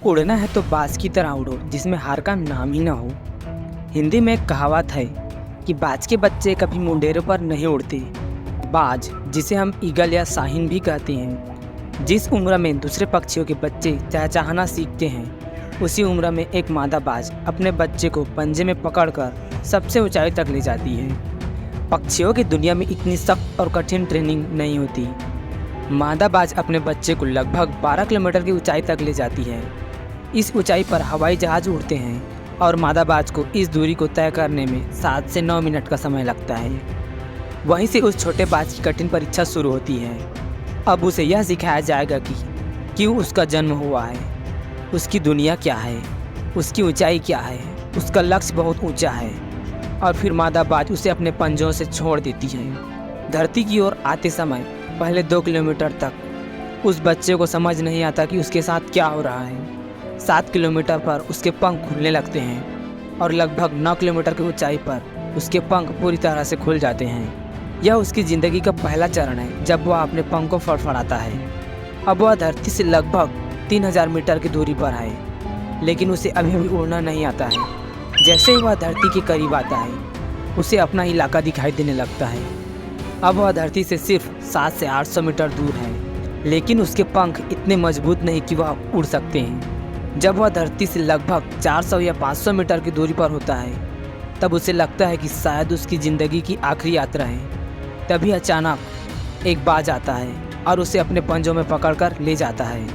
उड़ना है तो बाज की तरह उड़ो जिसमें हार का नाम ही ना हो। हिंदी में एक कहावत है कि बाज के बच्चे कभी मुंडेरों पर नहीं उड़ते। बाज, जिसे हम ईगल या शाहीन भी कहते हैं, जिस उम्र में दूसरे पक्षियों के बच्चे चहचहाना सीखते हैं, उसी उम्र में एक मादा बाज अपने बच्चे को पंजे में पकड़कर सबसे ऊंचाई तक ले जाती है। पक्षियों की दुनिया में इतनी सख्त और कठिन ट्रेनिंग नहीं होती। मादा बाज अपने बच्चे को लगभग 12 किलोमीटर की ऊंचाई तक ले जाती है। इस ऊंचाई पर हवाई जहाज उड़ते हैं और मादा बाज को इस दूरी को तय करने में 7 से 9 मिनट का समय लगता है। वहीं से उस छोटे बाज की कठिन परीक्षा शुरू होती है। अब उसे यह सिखाया जाएगा कि क्यों उसका जन्म हुआ है, उसकी दुनिया क्या है, उसकी ऊंचाई क्या है, उसका लक्ष्य बहुत ऊंचा है। और फिर मादा बाज उसे अपने पंजों से छोड़ देती है। धरती की ओर आते समय पहले 2 किलोमीटर तक उस बच्चे को समझ नहीं आता कि उसके साथ क्या हो रहा है। 7 किलोमीटर पर उसके पंख खुलने लगते हैं और लगभग 9 किलोमीटर की ऊंचाई पर उसके पंख पूरी तरह से खुल जाते हैं। यह उसकी ज़िंदगी का पहला चरण है जब वह अपने पंख को फड़फड़ाता है। अब वह धरती से लगभग 3000 मीटर की दूरी पर है, लेकिन उसे अभी भी उड़ना नहीं आता है। जैसे ही वह धरती के करीब आता है, उसे अपना इलाका दिखाई देने लगता है। अब वह धरती से सिर्फ 700 से 800 मीटर दूर है, लेकिन उसके पंख इतने मजबूत नहीं कि वह उड़ सकते हैं। जब वह धरती से लगभग 400 या 500 मीटर की दूरी पर होता है, तब उसे लगता है कि शायद उसकी ज़िंदगी की आखिरी यात्रा है। तभी अचानक एक बाज आता है और उसे अपने पंजों में पकड़कर ले जाता है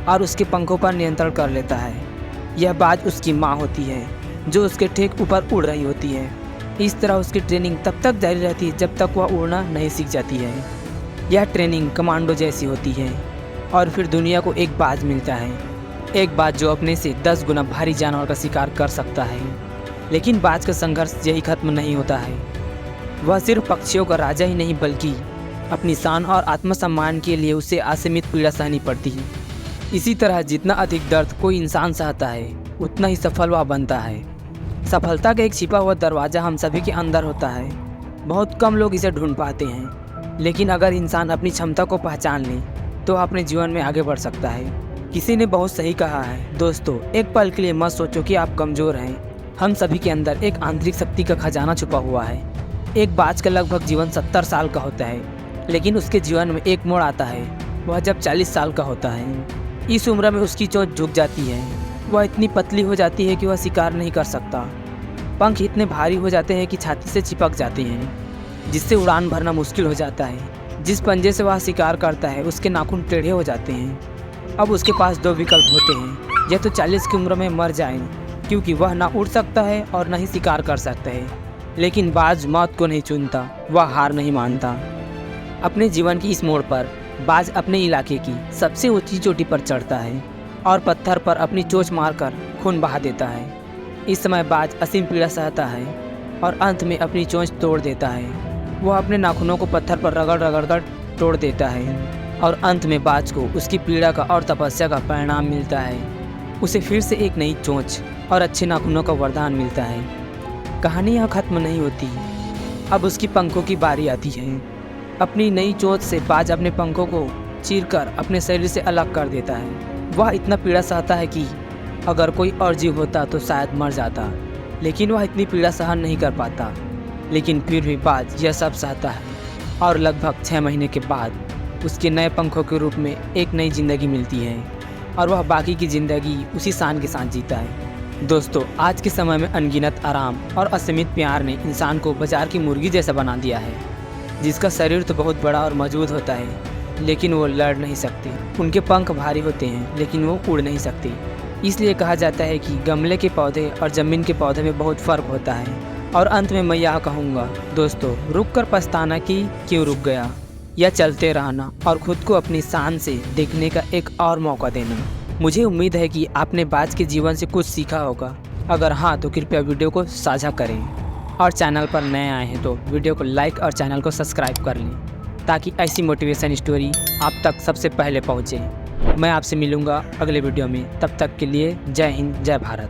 और उसके पंखों पर नियंत्रण कर लेता है। यह बाज उसकी माँ होती है, जो उसके ठीक ऊपर उड़ रही होती है। इस तरह उसकी ट्रेनिंग तब तक जारी रहती है जब तक वह उड़ना नहीं सीख जाती है। यह ट्रेनिंग कमांडो जैसी होती है। और फिर दुनिया को एक बाज मिलता है, एक बाज जो अपने से 10 गुना भारी जानवर का शिकार कर सकता है। लेकिन बाज का संघर्ष यही खत्म नहीं होता है। वह सिर्फ पक्षियों का राजा ही नहीं, बल्कि अपनी शान और आत्मसम्मान के लिए उसे असीमित पीड़ा सहनी पड़ती है। इसी तरह जितना अधिक दर्द कोई इंसान सहता है, उतना ही सफल वह बनता है। सफलता का एक छिपा हुआ दरवाज़ा हम सभी के अंदर होता है। बहुत कम लोग इसे ढूंढ पाते हैं, लेकिन अगर इंसान अपनी क्षमता को पहचान ले तो अपने जीवन में आगे बढ़ सकता है। किसी ने बहुत सही कहा है, दोस्तों, एक पल के लिए मत सोचो कि आप कमज़ोर हैं। हम सभी के अंदर एक आंतरिक शक्ति का खजाना छुपा हुआ है। एक बाज का लगभग जीवन 70 साल का होता है, लेकिन उसके जीवन में एक मोड़ आता है, वह जब 40 साल का होता है। इस उम्र में उसकी चोंच झुक जाती है। वह इतनी पतली हो जाती है कि वह शिकार नहीं कर सकता। पंख इतने भारी हो जाते हैं कि छाती से चिपक जाते हैं, जिससे उड़ान भरना मुश्किल हो जाता है। जिस पंजे से वह शिकार करता है, उसके नाखून टेढ़े हो जाते हैं। अब उसके पास 2 विकल्प होते हैं, या तो 40 की उम्र में मर जाए, क्योंकि वह ना उड़ सकता है और ना ही शिकार कर सकता है। लेकिन बाज मौत को नहीं चुनता, वह हार नहीं मानता। अपने जीवन की इस मोड़ पर बाज अपने इलाके की सबसे ऊंची चोटी पर चढ़ता है और पत्थर पर अपनी चोंच मारकर खून बहा देता है। इस समय बाज असीम पीड़ा सहता है और अंत में अपनी चोंच तोड़ देता है। वह अपने नाखूनों को पत्थर पर रगड़ कर तोड़ देता है और अंत में बाज को उसकी पीड़ा का और तपस्या का परिणाम मिलता है। उसे फिर से एक नई चोंच और अच्छे नाखूनों का वरदान मिलता है। कहानी यहाँ खत्म नहीं होती। अब उसकी पंखों की बारी आती है। अपनी नई चोंच से बाज अपने पंखों को चीरकर अपने शरीर से अलग कर देता है। वह इतना पीड़ा सहता है कि अगर कोई और जीव होता तो शायद मर जाता, लेकिन वह इतनी पीड़ा सहन नहीं कर पाता। लेकिन फिर भी बाज यह सब सहता है और लगभग 6 महीने के बाद उसके नए पंखों के रूप में एक नई ज़िंदगी मिलती है और वह बाकी की ज़िंदगी उसी शान के साथ जीता है। दोस्तों, आज के समय में अनगिनत आराम और असीमित प्यार ने इंसान को बाजार की मुर्गी जैसा बना दिया है, जिसका शरीर तो बहुत बड़ा और मजबूत होता है, लेकिन वो लड़ नहीं सकते। उनके पंख भारी होते हैं, लेकिन वो उड़ नहीं सकते। इसलिए कहा जाता है कि गमले के पौधे और ज़मीन के पौधे में बहुत फ़र्क होता है। और अंत में मैं यह कहूँगा, दोस्तों, रुक कर पछताना कि क्यों रुक गया, या चलते रहना और खुद को अपनी शान से देखने का एक और मौका देना। मुझे उम्मीद है कि आपने बाज के जीवन से कुछ सीखा होगा। अगर हाँ, तो कृपया वीडियो को साझा करें और चैनल पर नए आए हैं तो वीडियो को लाइक और चैनल को सब्सक्राइब कर लें, ताकि ऐसी मोटिवेशन स्टोरी आप तक सबसे पहले पहुँचे। मैं आपसे मिलूँगा अगले वीडियो में। तब तक के लिए जय हिंद, जय भारत।